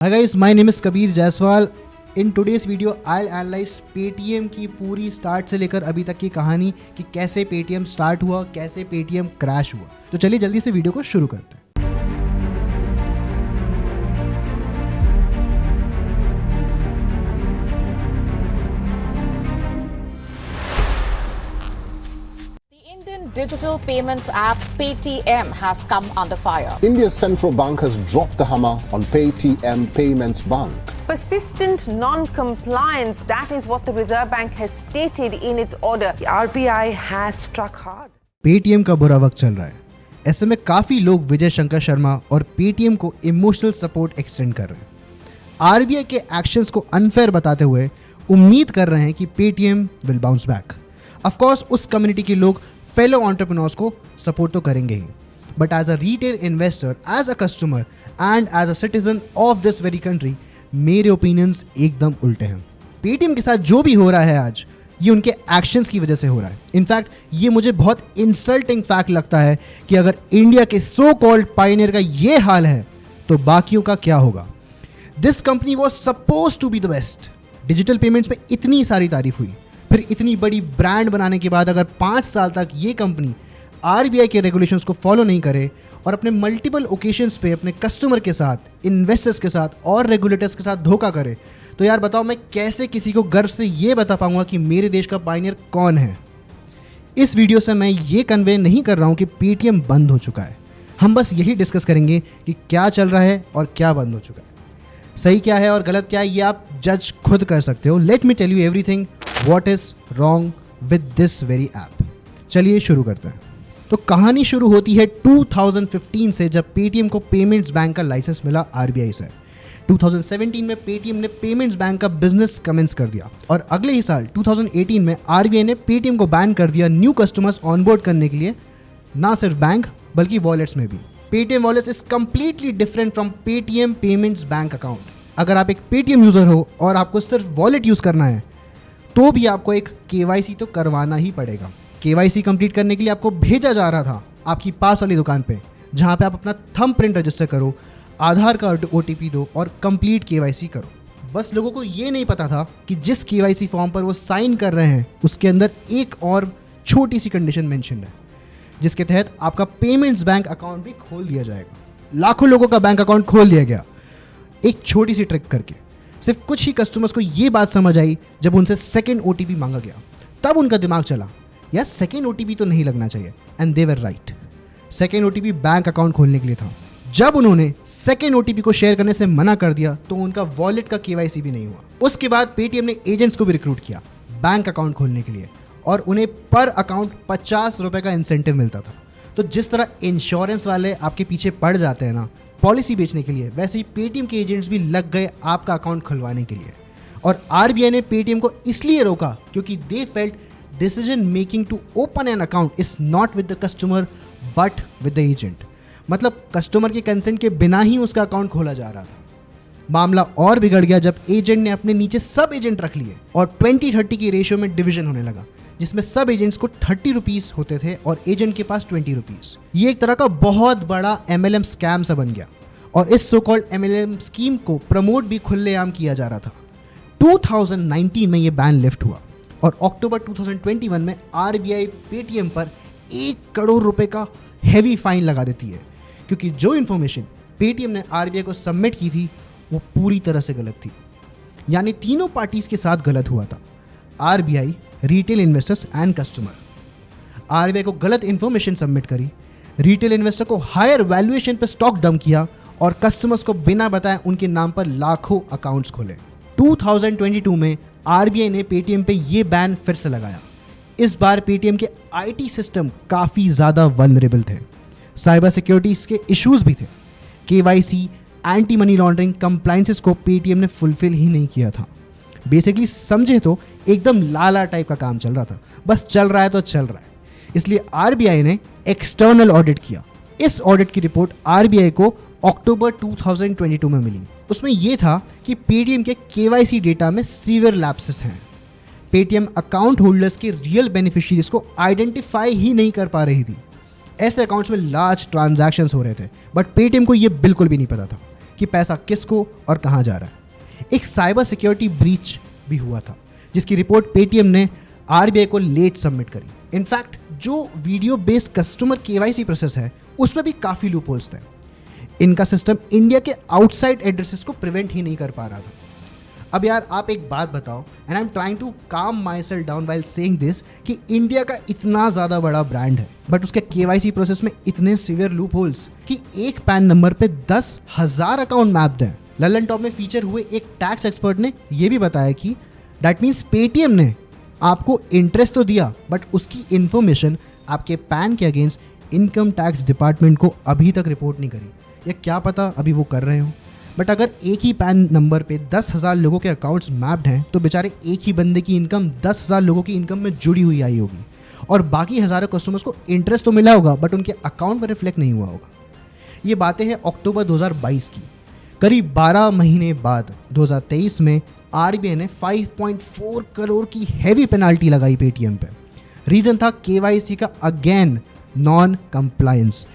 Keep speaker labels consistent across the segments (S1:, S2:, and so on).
S1: Hi guys, my name is Kabir Jaiswal. In today's video, I'll analyze Paytm की पूरी start से लेकर अभी तक की कहानी कि कैसे Paytm स्टार्ट हुआ, कैसे Paytm क्रैश हुआ। तो चलिए जल्दी से वीडियो को शुरू करते हैं।
S2: Digital payment app Paytm has come under fire.
S3: India's central bank has dropped the hammer on Paytm Payments Bank.
S4: Persistent non-compliance, that is what the Reserve Bank has stated in its order. The RBI has struck hard.
S1: Paytm का बुरा वक्त चल रहा है। ऐसे में काफ़ी लोग विजय शंकर शर्मा और Paytm को इमोशनल सपोर्ट एक्सटेंड कर रहे हैं। RBI के एक्शंस को अनफेयर बताते हुए उम्मीद कर रहे हैं कि Paytm will bounce back. Of course उस कम्युनिटी के लोग फेलो एंटरप्रेन्योर्स को सपोर्ट तो करेंगे ही, but as a retail investor, as a customer and as a citizen of this very country, मेरे ओपिनियंस एकदम उल्टे हैं। Paytm के साथ जो भी हो रहा है आज, ये उनके एक्शंस की वजह से हो रहा है। इनफैक्ट ये मुझे बहुत इंसल्टिंग फैक्ट लगता है कि अगर इंडिया के सो कॉल्ड पायनियर का ये हाल है तो बाकियों का क्या होगा। This company was supposed to be the best. Digital payments में इतनी सारी तारीफ हुई, फिर इतनी बड़ी ब्रांड बनाने के बाद अगर 5 साल तक ये कंपनी RBI के रेगुलेशंस को फॉलो नहीं करे और अपने मल्टीपल ओकेशंस पे अपने कस्टमर के साथ, इन्वेस्टर्स के साथ और रेगुलेटर्स के साथ धोखा करे, तो यार बताओ मैं कैसे किसी को गर्व से ये बता पाऊंगा कि मेरे देश का पायनियर कौन है। इस वीडियो से मैं ये कन्वे नहीं कर रहा हूँ कि Paytm बंद हो चुका है। हम बस यही डिस्कस करेंगे कि क्या चल रहा है और क्या बंद हो चुका है। सही क्या है और गलत क्या है ये आप जज खुद कर सकते हो। Let me tell you everything What is wrong with this very app? चलिए शुरू करते हैं। तो कहानी शुरू होती है 2015 से, जब Paytm को पेमेंट्स बैंक का लाइसेंस मिला RBI से। 2017 में Paytm ने पेमेंट्स बैंक का बिजनेस कमेंस कर दिया और अगले ही साल 2018 में RBI ने Paytm को बैन कर दिया न्यू कस्टमर्स ऑनबोर्ड करने के लिए, ना सिर्फ बैंक बल्कि वॉलेट्स में भी। Paytm wallets is completely different from Paytm payments bank account. अगर आप एक Paytm यूजर हो और आपको सिर्फ वॉलेट यूज करना है तो भी आपको एक KYC तो करवाना ही पड़ेगा। KYC कंप्लीट करने के लिए आपको भेजा जा रहा था आपकी पास वाली दुकान पे, जहाँ पे आप अपना थंब प्रिंट रजिस्टर करो, आधार कार्ड OTP दो और कंप्लीट KYC करो। बस लोगों को ये नहीं पता था कि जिस KYC फॉर्म पर वो साइन कर रहे हैं उसके अंदर एक और छोटी सी कंडीशन मेंशन है, जिसके तहत आपका पेमेंट्स बैंक अकाउंट भी खोल दिया जाएगा। लाखों लोगों का बैंक अकाउंट खोल दिया गया एक छोटी सी ट्रिक करके। सिर्फ कुछ ही कस्टमर्स को ये बात समझ आई जब उनसे सेकेंड OTP मांगा गया, तब उनका दिमाग चला यार सेकेंड OTP तो नहीं लगना चाहिए, and they were right. Second OTP bank account खोलने के लिए था। जब उन्होंने सेकेंड OTP को शेयर करने से मना कर दिया तो उनका वॉलेट का KYC भी नहीं हुआ। उसके बाद Paytm ने एजेंट्स को भी रिक्रूट किया बैंक अकाउंट खोलने के लिए और उन्हें पर अकाउंट 50 रुपये का इंसेंटिव मिलता था। तो जिस तरह इंश्योरेंस वाले आपके पीछे पड़ जाते हैं ना पॉलिसी बेचने के लिए, वैसे ही Paytm के एजेंट्स भी लग गए आपका अकाउंट खुलवाने के लिए। और RBI ने Paytm को इसलिए रोका क्योंकि they felt decision making to open an account is not with the customer but with the agent. मतलब कस्टमर के कंसेंट के बिना ही उसका अकाउंट खोला जा रहा था। मामला और बिगड़ गया जब एजेंट ने अपने नीचे सब एजेंट रख लिए और 20-30 की रेशियो में डिवीजन होने लगा, जिसमें सब एजेंट्स को 30 रुपीज़ होते थे और एजेंट के पास 20 रुपीज़। ये एक तरह का बहुत बड़ा MLM स्कैम सा बन गया और इस सो कॉल्ड MLM स्कीम को प्रमोट भी खुलेआम किया जा रहा था। 2019 में ये बैन लिफ्ट हुआ और अक्टूबर 2021 में RBI Paytm पर 1 करोड़ रुपए का हैवी फाइन लगा देती है, क्योंकि जो इन्फॉर्मेशन Paytm ने RBI को सबमिट की थी वो पूरी तरह से गलत थी। यानी तीनों पार्टीज के साथ गलत हुआ था, RBI, retail investors and customer. RBI को गलत इन्फॉर्मेशन सबमिट करी, रिटेल इन्वेस्टर को हायर वैल्यूएशन पर स्टॉक डंप किया और कस्टमर्स को बिना बताए उनके नाम पर लाखों अकाउंट्स खोले। 2022 में RBI ने Paytm पे ये बैन फिर से लगाया। इस बार Paytm के IT सिस्टम काफ़ी ज़्यादा वल्नरेबल थे, साइबर सिक्योरिटी के इश्यूज भी थे, KYC, anti money laundering compliances को Paytm ने फुलफिल ही नहीं किया था। बेसिकली समझे तो एकदम लाला टाइप का काम चल रहा था, बस चल रहा है तो चल रहा है। इसलिए RBI ने एक्सटर्नल ऑडिट किया। इस ऑडिट की रिपोर्ट RBI को अक्टूबर 2022 में मिली। उसमें यह था कि Paytm के KYC डेटा में सीवियर लैप्सेस हैं। Paytm अकाउंट होल्डर्स के रियल बेनिफिशियरीज को आइडेंटिफाई ही नहीं कर पा रही थी। ऐसे अकाउंट्स में लार्ज ट्रांजैक्शंस हो रहे थे, बट Paytm को यह बिल्कुल भी नहीं पता था कि पैसा किसको और कहाँ जा रहा है। एक साइबर सिक्योरिटी ब्रीच भी हुआ था जिसकी रिपोर्ट पेटीएम ने आरबीआई को लेट सबमिट करी। इनफैक्ट जो video based customer KYC process है उसमें भी काफ़ी लूपहोल्स थे। इनका सिस्टम इंडिया के आउटसाइड एड्रेसेस को प्रिवेंट ही नहीं कर पा रहा था। अब यार आप एक बात बताओ, and I am trying to calm myself down while saying this, कि इंडिया का इतना ज़्यादा बड़ा ब्रांड है बट उसके केवाईसी प्रोसेस में इतने सीवियर लूप होल्स कि एक पैन नंबर पे 10,000 अकाउंट मैप्ड हैं। ललन टॉप में फीचर हुए एक टैक्स एक्सपर्ट ने यह भी बताया कि दैट मीन्स पेटीएम ने आपको इंटरेस्ट तो दिया बट उसकी इन्फॉर्मेशन आपके पैन के अगेंस्ट इनकम टैक्स डिपार्टमेंट को अभी तक रिपोर्ट नहीं करी। या क्या पता अभी वो कर रहे हो, बट अगर एक ही पैन नंबर पे 10,000 लोगों के अकाउंट्स मैप्ड हैं तो बेचारे एक ही बंदे की इनकम 10,000 लोगों की इनकम में जुड़ी हुई आई होगी और बाकी हज़ारों कस्टमर्स को इंटरेस्ट तो मिला होगा बट उनके अकाउंट में रिफ्लेक्ट नहीं हुआ होगा। ये बातें हैं अक्टूबर 2022 की। करीब 12 महीने बाद 2023 में आरबीआई ने 5.4 करोड़ की हैवी पेनाल्टी लगाई पेटीएम पे। रीजन था केवाईसी का again non compliance.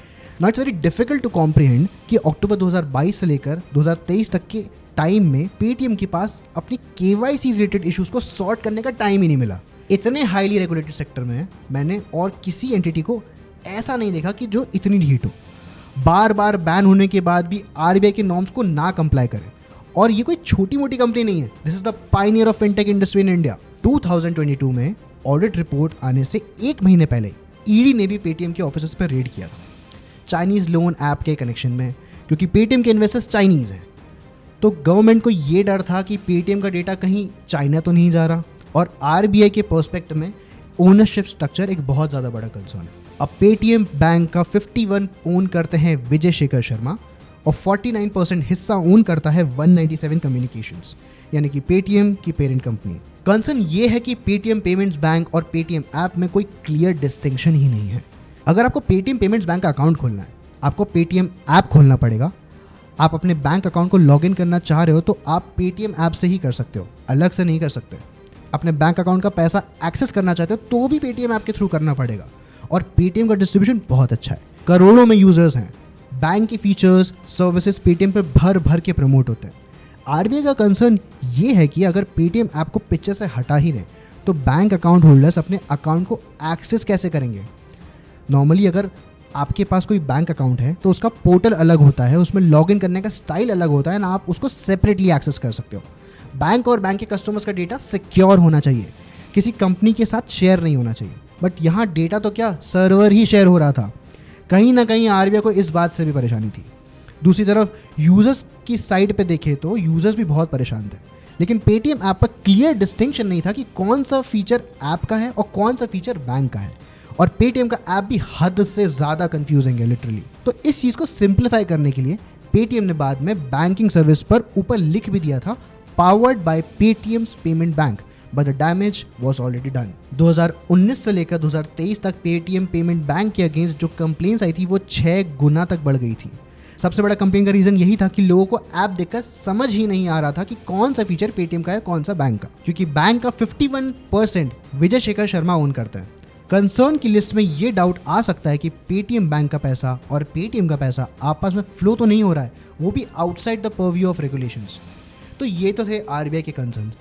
S1: Now it's very difficult to comprehend कि अक्टूबर 2022 से लेकर 2023 तक के टाइम में पेटीएम के पास अपनी केवाईसी रिलेटेड इश्यूज को सॉर्ट करने का टाइम ही नहीं मिला। इतने हाईली रेगुलेटेड सेक्टर में मैंने और किसी एंटिटी को ऐसा नहीं देखा कि जो इतनी हीट हो, बार बार बैन होने के बाद भी आरबीआई के नॉर्म्स को ना कंप्लाई करे। और ये कोई छोटी मोटी कंपनी नहीं है, this is the Pioneer of fintech industry in India. 2022 में ऑडिट रिपोर्ट आने से एक महीने पहले ईडी ने भी पेटीएम के ऑफिस पर रेड किया था चाइनीज़ लोन ऐप के कनेक्शन में, क्योंकि पेटीएम के इन्वेस्टर्स चाइनीज़ हैं। तो गवर्नमेंट को ये डर था कि पेटीएम का डेटा कहीं चाइना तो नहीं जा रहा, और आरबीआई के पर्सपेक्टिव में ओनरशिप स्ट्रक्चर एक बहुत ज़्यादा बड़ा कंसर्न है। अब पेटीएम बैंक का 51 ओन करते हैं विजय शेखर शर्मा और 49% हिस्सा ओन करता है 197 कम्युनिकेशंस, यानी कि पेटीएम की पेरेंट कंपनी। कंसर्न ये है कि पेटीएम पेमेंट्स बैंक और पेटीएम ऐप में कोई क्लियर डिस्टिंक्शन ही नहीं है। अगर आपको पेटीएम पेमेंट्स बैंक का अकाउंट खोलना है, आपको पेटीएम ऐप खोलना पड़ेगा। आप अपने बैंक अकाउंट को लॉगिन करना चाह रहे हो तो आप पेटीएम ऐप से ही कर सकते हो, अलग से नहीं कर सकते। अपने बैंक अकाउंट का पैसा एक्सेस करना चाहते हो तो भी पेटीएम ऐप के थ्रू करना पड़ेगा। और पेटीएम का डिस्ट्रीब्यूशन बहुत अच्छा है, करोड़ों में यूजर्स हैं। बैंक के फीचर्स सर्विसेज पेटीएम पे भर भर के प्रमोट होते हैं। आरबीआई का कंसर्न ये है कि अगर पेटीएम ऐप को पिक्चर से हटा ही दें तो बैंक अकाउंट होल्डर्स अपने अकाउंट को एक्सेस कैसे करेंगे। नॉर्मली अगर आपके पास कोई बैंक अकाउंट है तो उसका पोर्टल अलग होता है, उसमें लॉगिन करने का स्टाइल अलग होता है ना, आप उसको सेपरेटली एक्सेस कर सकते हो। बैंक और बैंक के कस्टमर्स का डेटा सिक्योर होना चाहिए, किसी कंपनी के साथ शेयर नहीं होना चाहिए। बट यहाँ डेटा तो क्या, सर्वर ही शेयर हो रहा था। कहीं ना कहीं आरबीआई को इस बात से भी परेशानी थी। दूसरी तरफ यूजर्स की साइड पे देखें तो यूजर्स भी बहुत परेशान थे, लेकिन पेटीएम ऐप पर क्लियर डिस्टिंक्शन नहीं था कि कौन सा फीचर ऐप का है और कौन सा फीचर बैंक का है। और पेटीएम का ऐप भी हद से ज़्यादा कंफ्यूजिंग है लिटरली। तो इस चीज़ को सिंप्लीफाई करने के लिए पेटीएम ने बाद में बैंकिंग सर्विस पर ऊपर लिख भी दिया था, powered by Paytm's payment bank, but the damage was already done. 2019 से लेकर 2023 तक पेटीएम पेमेंट बैंक के अगेंस्ट जो कंप्लेंट्स आई थी वो 6 गुना तक बढ़ गई थी। सबसे बड़ा कंप्लेंट का रीजन यही था कि लोगों को ऐप देखकर समझ ही नहीं आ रहा था कि कौन सा फीचर पेटीएम का है कौन सा बैंक का, क्योंकि बैंक का 51% विजय शेखर शर्मा ओन करता है। कंसर्न की लिस्ट में ये डाउट आ सकता है कि पेटीएम बैंक का पैसा और पेटीएम का पैसा आपस में फ्लो तो नहीं हो रहा है, वो भी outside the purview of regulations. तो ये तो थे आरबीआई के कंसर्न।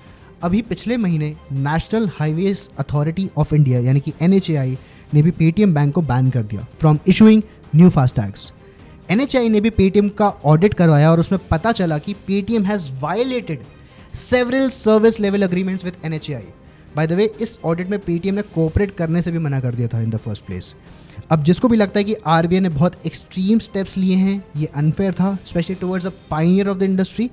S1: अभी पिछले महीने national highways authority of India यानी कि NHAI ने भी पेटीएम बैंक को बैन कर दिया फ्रॉम इशूइंग न्यू फास्टैग्स। NHAI ने भी पेटीएम का ऑडिट करवाया और उसमें पता चला कि Paytm has violated several service level agreements with NHAI। By the way, इस ऑडिट में पेटीएम ने कोऑपरेट करने से भी मना कर दिया था इन द फर्स्ट प्लेस। अब जिसको भी लगता है कि आरबीआई ने बहुत एक्सट्रीम स्टेप्स लिए हैं, ये अनफेयर था, specially towards a pioneer of the industry.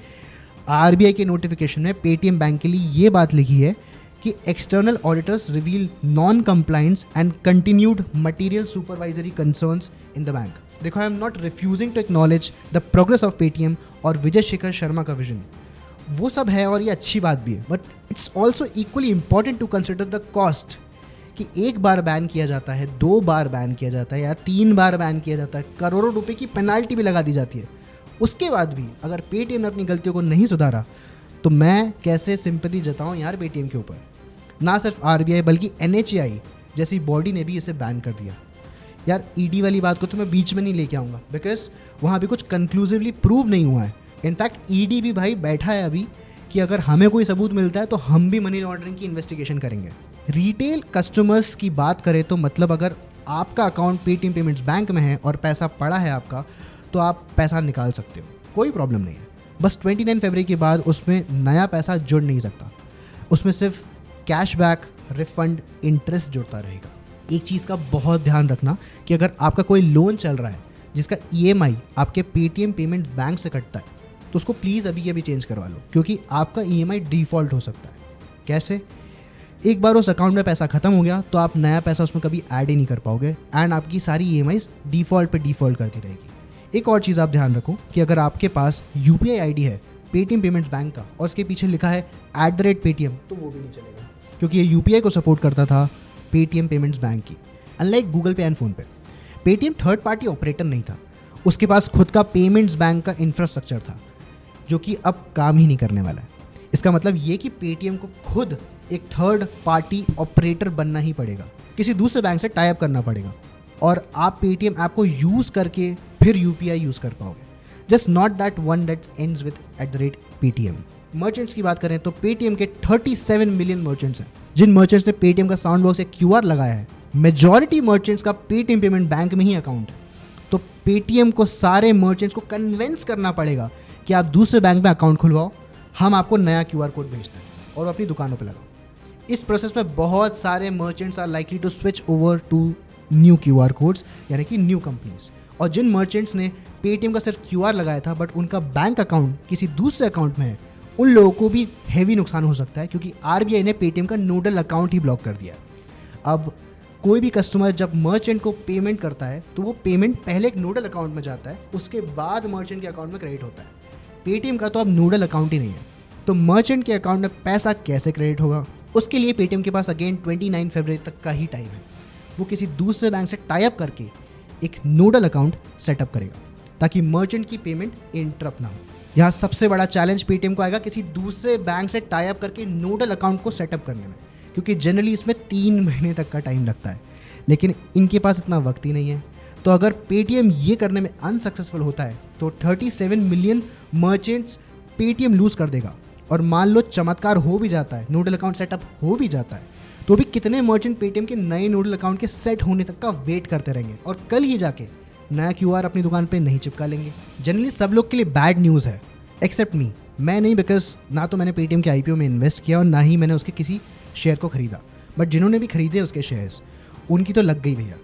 S1: RBI के नोटिफिकेशन में पेटीएम बैंक के लिए ये बात लिखी है कि external auditors reveal non compliance and continued material supervisory concerns in the bank. देखो, I am not refusing to acknowledge the progress of Paytm और विजय शेखर शर्मा का विजन, वो सब है और ये अच्छी बात भी है, but it's also equally important to consider the cost कि एक बार बैन किया जाता है, 2 बार बैन किया जाता है या 3 बार बैन किया जाता है, करोड़ों रुपए की पेनाल्टी भी लगा दी जाती है। उसके बाद भी अगर पेटीएम ने अपनी गलतियों को नहीं सुधारा तो मैं कैसे सिंपैथी जताऊँ यार पेटीएम के ऊपर। ना सिर्फ आरबीआई बल्कि NHAI जैसी बॉडी ने भी इसे बैन कर दिया। यार ईडी वाली बात को तो मैं बीच में नहीं लेके आऊँगा, बिकॉज वहाँ भी कुछ कंक्लूसिवली प्रूव नहीं हुआ है। इनफैक्ट ईडी भी भाई बैठा है अभी कि अगर हमें कोई सबूत मिलता है तो हम भी मनी लॉन्ड्रिंग की इन्वेस्टिगेशन करेंगे। रिटेल कस्टमर्स की बात करें तो मतलब अगर आपका अकाउंट पेटीएम पेमेंट्स बैंक में है और पैसा पड़ा है आपका, तो आप पैसा निकाल सकते हो, कोई प्रॉब्लम नहीं है। बस 29 फरवरी के बाद उसमें नया पैसा जुड़ नहीं सकता, उसमें सिर्फ कैशबैक, रिफंड, इंटरेस्ट जुड़ता रहेगा। एक चीज़ का बहुत ध्यान रखना कि अगर आपका कोई लोन चल रहा है जिसका EMI आपके पेटीएम पेमेंट बैंक से कटता है, तो उसको प्लीज़ अभी अभी चेंज करवा लो, क्योंकि आपका EMI डिफ़ॉल्ट हो सकता है। कैसे? एक बार उस अकाउंट में पैसा खत्म हो गया तो आप नया पैसा उसमें कभी ऐड ही नहीं कर पाओगे एंड आपकी सारी EMIs डिफ़ॉल्ट पे डिफ़ॉल्ट करती रहेगी। एक और चीज़ आप ध्यान रखो कि अगर आपके पास UPI ID है पेटीएम पेमेंट्स बैंक का और उसके पीछे लिखा है @Paytm, तो वो भी नहीं चलेगा, क्योंकि ये UPI को सपोर्ट करता था पेटीएम पेमेंट्स बैंक की। अनलाइक गूगल पे एंड फ़ोन पे, पेटीएम थर्ड पार्टी ऑपरेटर नहीं था, उसके पास खुद का पेमेंट्स बैंक का इंफ्रास्ट्रक्चर था जो कि अब काम ही नहीं करने वाला है। इसका मतलब ये कि पेटीएम को खुद एक थर्ड पार्टी ऑपरेटर बनना ही पड़ेगा, किसी दूसरे बैंक से टाई अप करना पड़ेगा और आप पेटीएम ऐप को यूज़ करके फिर UPI यूज़ कर पाओगे। Just not that one that ends with @Paytm। Merchants की बात करें तो पेटीएम के 37 मिलियन मर्चेंट्स हैं। जिन मर्चेंट्स ने पेटीएम का साउंड बॉक्स या QR लगाया है, मेजॉरिटी मर्चेंट्स का पेटीएम पेमेंट बैंक में ही अकाउंट है। तो पेटीएम को सारे मर्चेंट्स को कन्विंस करना पड़ेगा कि आप दूसरे बैंक में अकाउंट खुलवाओ, हम आपको नया QR कोड भेजते हैं और अपनी दुकानों पर लगाओ। इस प्रोसेस में बहुत सारे merchants are likely to switch over to new QR codes, यानी कि न्यू कंपनीज। और जिन मर्चेंट्स ने पेटीएम का सिर्फ QR लगाया था बट उनका बैंक अकाउंट किसी दूसरे अकाउंट में है, उन लोगों को भी हैवी नुकसान हो सकता है, क्योंकि RBI ने पेटीएम का नोडल अकाउंट ही ब्लॉक कर दिया। अब कोई भी कस्टमर जब मर्चेंट को पेमेंट करता है तो वो पेमेंट पहले एक नोडल अकाउंट में जाता है, उसके बाद मर्चेंट के अकाउंट में क्रेडिट होता है। पेटीएम का तो अब नोडल अकाउंट ही नहीं है, तो मर्चेंट के अकाउंट में पैसा कैसे क्रेडिट होगा? उसके लिए पेटीएम के पास अगेन 29 फरवरी तक का ही टाइम है। वो किसी दूसरे बैंक से टाई अप करके एक नोडल अकाउंट सेटअप करेगा ताकि मर्चेंट की पेमेंट इंटरप्ट ना हो। यहाँ सबसे बड़ा चैलेंज पेटीएम को आएगा किसी दूसरे बैंक से टाई अप करके नोडल अकाउंट को सेटअप करने में, क्योंकि जनरली इसमें 3 महीने तक का टाइम लगता है, लेकिन इनके पास इतना वक्त ही नहीं है। तो अगर पेटीएम ये करने में अनसक्सेसफुल होता है तो 37 मिलियन मर्चेंट्स पेटीएम लूज़ कर देगा। और मान लो चमत्कार हो भी जाता है, नोडल अकाउंट सेटअप हो भी जाता है, तो भी कितने मर्चेंट पेटीएम के नए नोडल अकाउंट के सेट होने तक का वेट करते रहेंगे और कल ही जाके नया QR अपनी दुकान पे नहीं चिपका लेंगे। जनरली सब लोग के लिए बैड न्यूज़ है, एक्सेप्ट मी। मैं नहीं, बिकॉज ना तो मैंने पेटीएम के IPO में इन्वेस्ट किया और ना ही मैंने उसके किसी शेयर को खरीदा, बट जिन्होंने भी खरीदे उसके शेयर्स, उनकी तो लग गई भैया।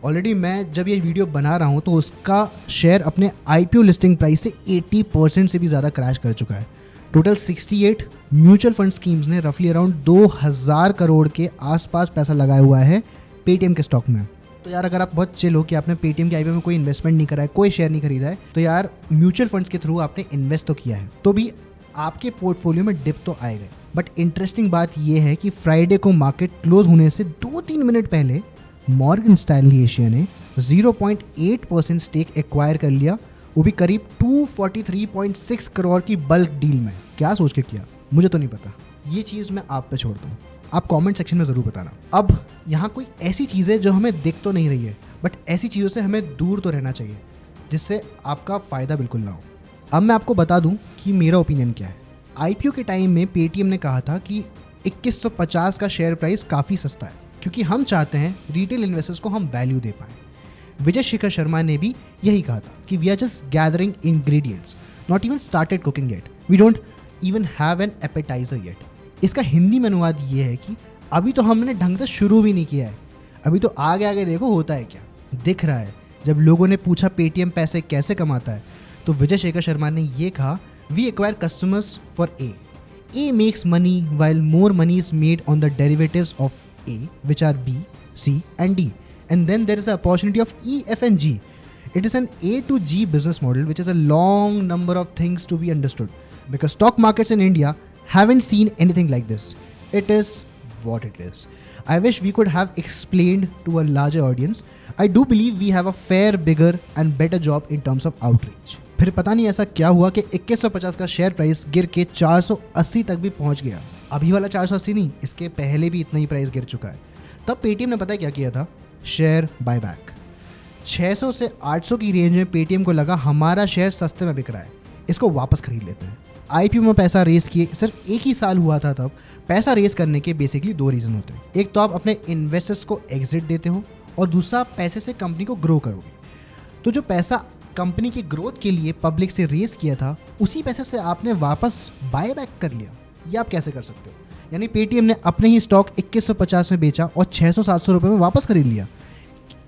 S1: ऑलरेडी मैं जब ये वीडियो बना रहा हूँ तो उसका शेयर अपने IPO लिस्टिंग प्राइस से 80% से भी ज़्यादा क्रैश कर चुका है। टोटल 68 म्यूचुअल फंड स्कीम्स ने रफली अराउंड 2000 करोड़ के आसपास पैसा लगाया हुआ है पेटीएम के स्टॉक में। तो यार अगर आप बहुत चिल हो कि आपने पेटीएम के IPO में कोई इन्वेस्टमेंट नहीं करा है, कोई शेयर नहीं खरीदा है, तो यार म्यूचुअल फंड्स के थ्रू आपने इन्वेस्ट तो किया है, तो भी आपके पोर्टफोलियो में डिप तो आएगा। बट इंटरेस्टिंग बात यह है कि फ्राइडे को मार्केट क्लोज होने से 2-3 मिनट पहले मॉर्गन स्टैनली एशिया ने 0.8% स्टेक एक्वायर कर लिया, वो भी करीब 243.6 करोड़ की बल्क डील में। क्या सोच के किया मुझे तो नहीं पता, ये चीज़ मैं आप पे छोड़ता हूँ, आप कमेंट सेक्शन में ज़रूर बताना। अब यहाँ कोई ऐसी चीज़ है जो हमें दिख तो नहीं रही है, बट ऐसी चीज़ों से हमें दूर तो रहना चाहिए जिससे आपका फ़ायदा बिल्कुल ना हो। अब मैं आपको बता दूँ कि मेरा ओपिनियन क्या है। IPO के टाइम में पेटीएम ने कहा था कि 2150 का शेयर प्राइस काफ़ी सस्ता है, क्योंकि हम चाहते हैं रिटेल इन्वेस्टर्स को हम वैल्यू दे पाएँ। विजय शेखर शर्मा ने भी यही कहा था कि we are just gathering ingredients, not even started cooking yet, we don't even have an appetizer yet. इसका हिंदी में अनुवाद ये है कि अभी तो हमने ढंग से शुरू भी नहीं किया है, अभी तो आगे आगे देखो होता है क्या। दिख रहा है जब लोगों ने पूछा पेटीएम पैसे कैसे कमाता है, तो विजय शेखर शर्मा ने ये कहा, we acquire customers for a makes money while more money is made on the derivatives of A, which are B, C and D, and then there is an opportunity of E, F and G. It is an A to G business model, which is a long number of things to be understood, because stock markets in India haven't seen anything like this. It is what it is. I wish we could have explained to a larger audience. I do believe we have a fair, bigger and better job in terms of outreach. फिर पता नहीं ऐसा क्या हुआ कि 2150 का share price गिर के 480 तक भी पहुंच गया। अभी वाला 480 नहीं, इसके पहले भी इतना ही प्राइस गिर चुका है। तब पेटीएम ने पता है क्या किया था, शेयर बायबैक। 600 से 800 की रेंज में पेटीएम को लगा हमारा शेयर सस्ते में बिक रहा है, इसको वापस खरीद लेते हैं। आईपीओ में पैसा रेस किए सिर्फ 1 ही साल हुआ था तब पैसा रेस करने के बेसिकली 2 रीज़न होते हैं। एक तो आप अपने इन्वेस्टर्स को एग्जिट देते हो और दूसरा आप पैसे से कंपनी को ग्रो करोगे। तो जो पैसा कंपनी की ग्रोथ के लिए पब्लिक से रेस किया था उसी पैसे से आपने वापस बाय बैक कर लिया। ये आप कैसे कर सकते हो? यानी पेटीएम ने अपने ही स्टॉक 2150 में बेचा और 600-700 रुपये में वापस खरीद लिया।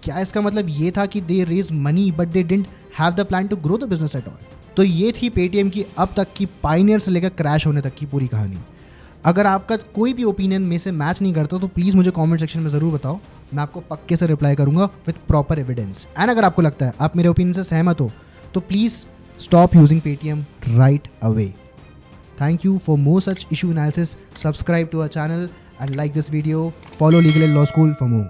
S1: क्या इसका मतलब ये था कि they raise money but they didn't have the plan to grow the business at all? तो ये थी पेटीएम की अब तक की पायनियर से लेकर क्रैश होने तक की पूरी कहानी। अगर आपका कोई भी ओपिनियन में से मैच नहीं करता तो प्लीज़ मुझे कमेंट सेक्शन में ज़रूर बताओ, मैं आपको पक्के से रिप्लाई करूंगा विद प्रॉपर एविडेंस। एंड अगर आपको लगता है आप मेरे ओपिनियन से सहमत हो तो please stop using Paytm right away. Thank you. For more such issue analysis, subscribe to our channel and like this video. Follow Legal & Law School for more.